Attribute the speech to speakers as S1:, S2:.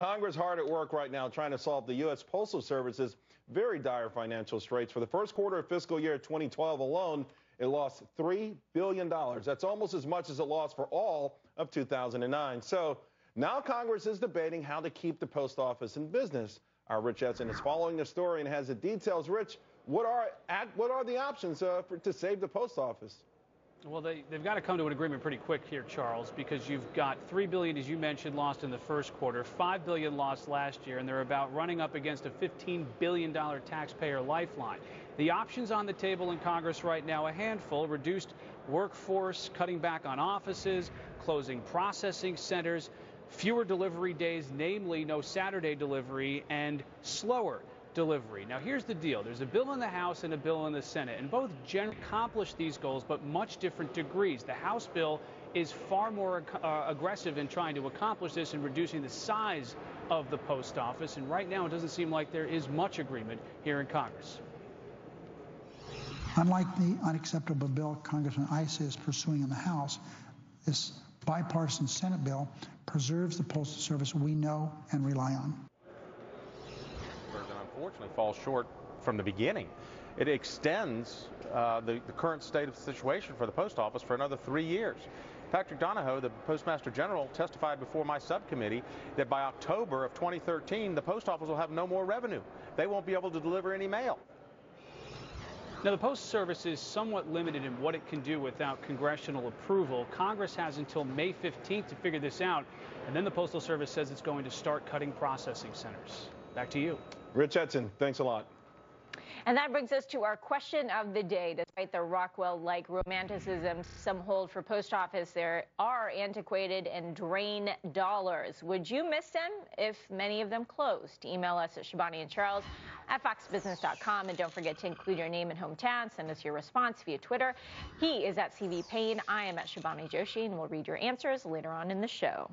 S1: Congress hard at work right now trying to solve the U.S. Postal Service's very dire financial straits. For the first quarter of fiscal year 2012 alone, it lost $3 billion. That's almost as much as it lost for all of 2009. So now Congress is debating how to keep the post office in business. Our Rich Edson is following the story and has the details. Rich, what are the options to save the post office?
S2: Well, they've got to come to an agreement pretty quick here, Charles, because you've got $3 billion, as you mentioned, lost in the first quarter, $5 billion lost last year, and they're about running up against a $15 billion taxpayer lifeline. The options on the table in Congress right now, a handful: reduced workforce, cutting back on offices, closing processing centers, fewer delivery days, namely no Saturday delivery, and slower delivery. Now, here's the deal. There's a bill in the House and a bill in the Senate, and both generally accomplish these goals, but much different degrees. The House bill is far more aggressive in trying to accomplish this and reducing the size of the post office, and right now it doesn't seem like there is much agreement here in Congress.
S3: Unlike the unacceptable bill Congressman Issa is pursuing in the House, this bipartisan Senate bill preserves the Postal Service we know and rely on.
S4: Unfortunately falls short from the beginning. It extends the current state of the situation for the post office for another 3 years. Patrick Donahoe, the Postmaster General, testified before my subcommittee that by October of 2013, the post office will have no more revenue. They won't be able to deliver any mail.
S2: Now, the Postal Service is somewhat limited in what it can do without congressional approval. Congress has until May 15th to figure this out, and then the Postal Service says it's going to start cutting processing centers. Back to you.
S1: Rich Edson, thanks a lot.
S5: And that brings us to our question of the day. Despite the Rockwell-like romanticism some hold for post office, there are antiquated and drained dollars. Would you miss them if many of them closed? Email us at ShibaniandCharles@foxbusiness.com. And don't forget to include your name and hometown. Send us your response via Twitter. He is at CV Payne. I am at Shibani Joshi, and we'll read your answers later on in the show.